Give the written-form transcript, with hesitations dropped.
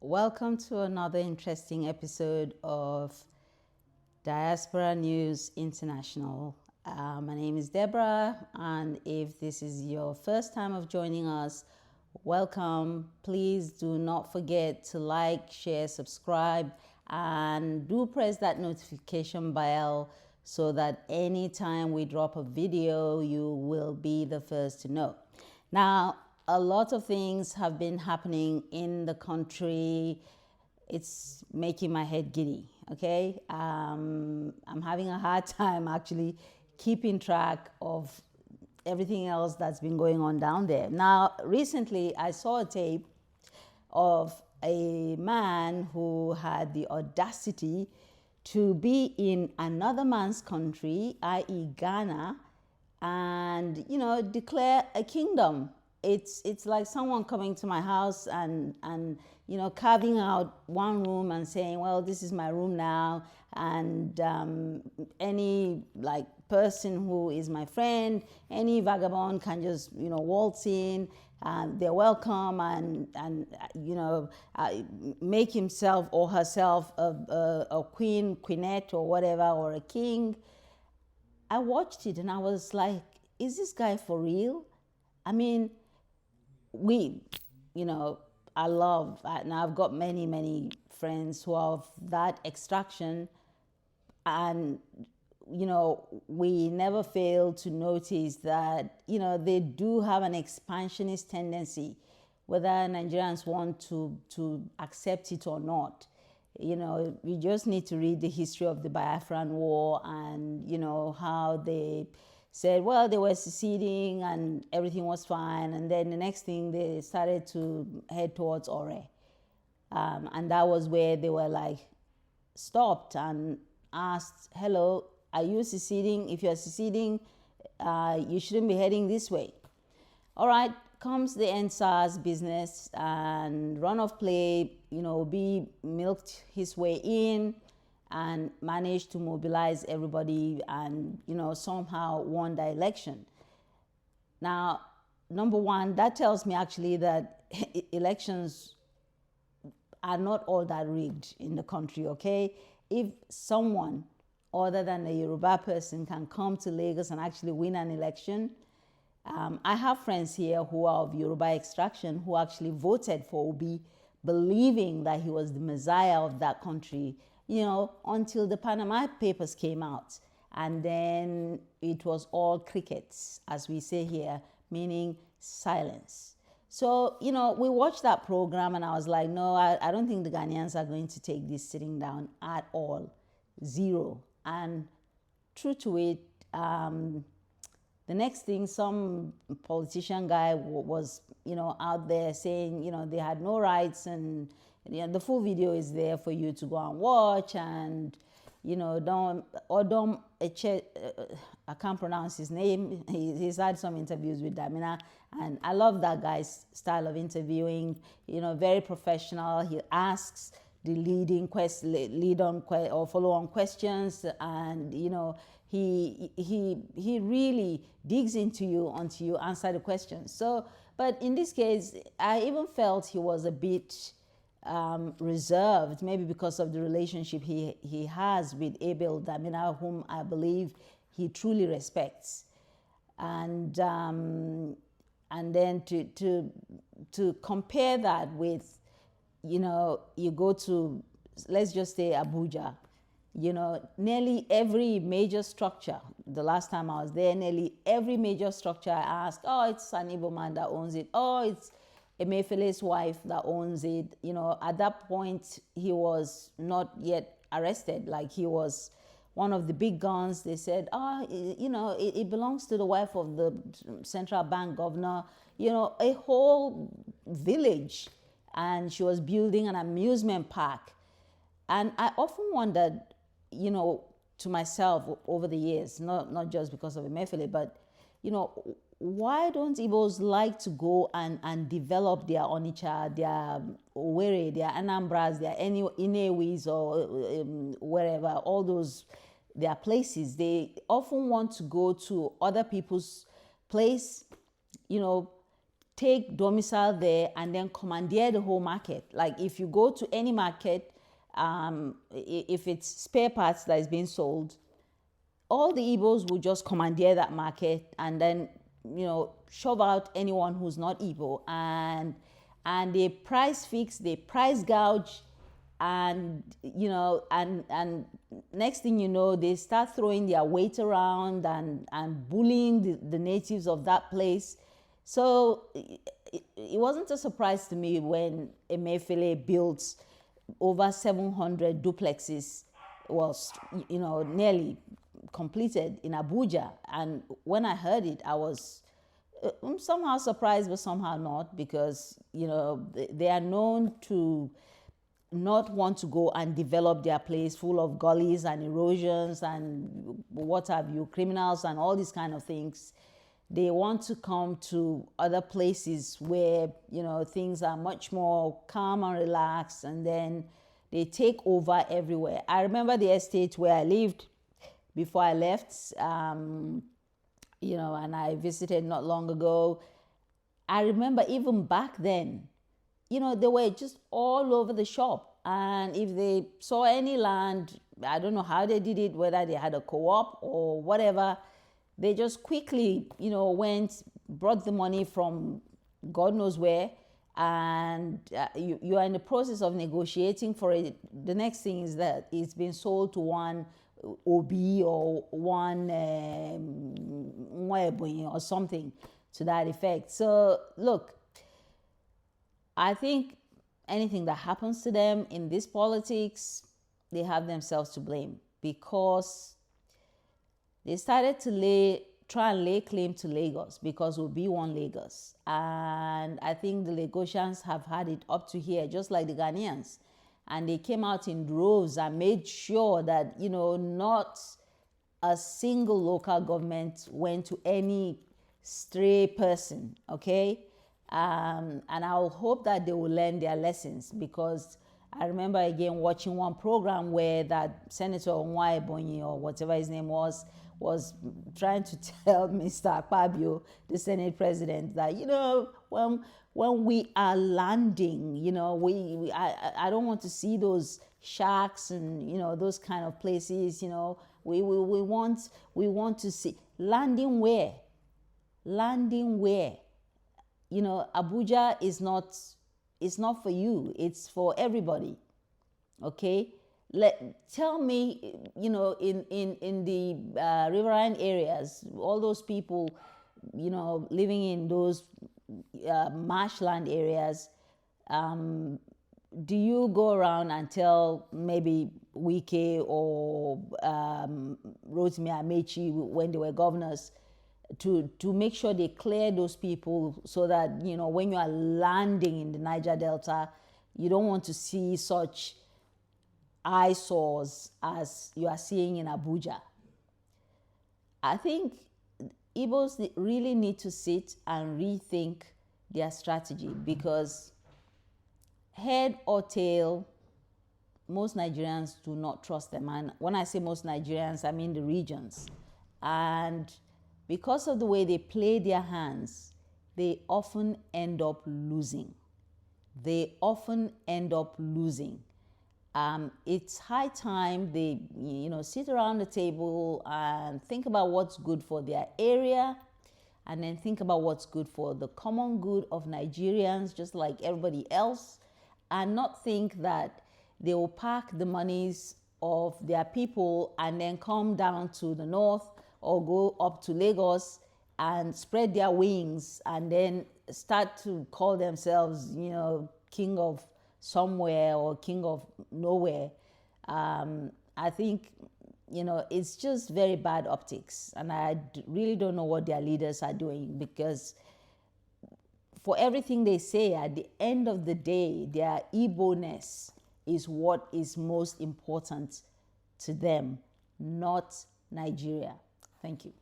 Welcome to another interesting episode of Diaspora News International. My name is Deborah, and if this is your first time of joining us, welcome. Please do not forget to like, share, subscribe, and do press that notification bell so that anytime we drop a video, you will be the first to know. Now, a lot of things have been happening in the country. It's making my head giddy, okay? I'm having a hard time actually keeping track of everything else that's been going on down there. Now, recently I saw a tape of a man who had the audacity to be in another man's country, i.e. Ghana, and declare a kingdom. It's like someone coming to my house and carving out one room and saying, well, this is my room now, and any person who is my friend, any vagabond can just waltz in, and they're welcome, and make himself or herself a queen, queenette, or whatever, or a king. I watched it and I was like, is this guy for real? I mean, and I've got many, many friends who are of that extraction, and, we never fail to notice that, they do have an expansionist tendency, whether Nigerians want to accept it or not. We just need to read the history of the Biafran War and, how they said, well, they were seceding and everything was fine. And then the next thing, they started to head towards Ore. And that was where they were stopped and asked, hello, are you seceding? If you're seceding, you shouldn't be heading this way. All right, comes the NSAS business, and runoff play, Obi milked his way in and managed to mobilize everybody and, somehow won the election. Now, number one, that tells me actually that elections are not all that rigged in the country, okay? If someone other than a Yoruba person can come to Lagos and actually win an election, I have friends here who are of Yoruba extraction who actually voted for Obi, believing that he was the messiah of that country, until the Panama Papers came out. And then it was all crickets, as we say here, meaning silence. So, we watched that program and I was like, no, I don't think the Ghanaians are going to take this sitting down at all. Zero. And true to it, the next thing, some politician guy was, out there saying, they had no rights, and the full video is there for you to go and watch. And, I can't pronounce his name. He's had some interviews with Damina, and I love that guy's style of interviewing. Very professional. He asks the or follow-on questions, and he really digs into you until you answer the question. So, but in this case, I even felt he was a bit reserved, maybe because of the relationship he has with Abel Damina, whom I believe he truly respects. And then to compare that with, you go to, let's just say, Abuja. Nearly every major structure, the last time I was there, nearly every major structure I asked, oh, it's an Igbo man that owns it. Oh, it's Emefiele's wife that owns it. At that point, he was not yet arrested. He was one of the big guns. They said, it belongs to the wife of the central bank governor. A whole village. And she was building an amusement park. And I often wondered, to myself over the years, not just because of Emefiele, but, why don't Ibos like to go and develop their Onitsha, their Owerri, their Anambras, their Inewis, or wherever, all those, their places? They often want to go to other people's place, take domicile there and then commandeer the whole market. Like if you go to any market, if it's spare parts that is being sold, all the Ibos will just commandeer that market and then, shove out anyone who's not Igbo, and they price fix, they price gouge, and and next thing you know, they start throwing their weight around and bullying the natives of that place. So it wasn't a surprise to me when Emefiele built over 700 duplexes, was nearly completed in Abuja. And when I heard it, I was somehow surprised, but somehow not, because they are known to not want to go and develop their place full of gullies and erosions and what have you, criminals and all these kind of things. They want to come to other places where things are much more calm and relaxed, and then they take over everywhere. I remember the estate where I lived before I left, and I visited not long ago. I remember even back then, they were just all over the shop. And if they saw any land, I don't know how they did it, whether they had a co-op or whatever, they just quickly, went, brought the money from God knows where, and you are in the process of negotiating for it. The next thing is that it's been sold to one Obi or one or something to that effect. So look, I think anything that happens to them in this politics, they have themselves to blame, because they started to try and lay claim to Lagos because Obi won Lagos. And I think the Lagosians have had it up to here, just like the Ghanaians. And they came out in droves and made sure that, not a single local government went to any stray person, okay? And I'll hope that they will learn their lessons, because I remember again watching one program where that Senator Onwa Ebonyi, or whatever his name was trying to tell Mr. Akpabio, the Senate president, that, when we are landing, I don't want to see those shacks and, those kind of places, we want to see landing where? Landing where? Abuja is not for you, it's for everybody. Okay? Tell me, in the riverine areas, all those people, living in those marshland areas, do you go around and tell maybe Wike or Rotimi Amechi, when they were governors, to make sure they clear those people, so that, when you are landing in the Niger Delta, you don't want to see such eyesores as you are seeing in Abuja? I think Ibos really need to sit and rethink their strategy, because head or tail, most Nigerians do not trust them. And when I say most Nigerians, I mean the regions. And because of the way they play their hands, they often end up losing. It's high time they, sit around the table and think about what's good for their area, and then think about what's good for the common good of Nigerians, just like everybody else, and not think that they will pack the monies of their people and then come down to the north or go up to Lagos and spread their wings and then start to call themselves, king of somewhere or king of nowhere. I think, it's just very bad optics. And I really don't know what their leaders are doing, because for everything they say, at the end of the day, their Igbo-ness is what is most important to them, not Nigeria. Thank you.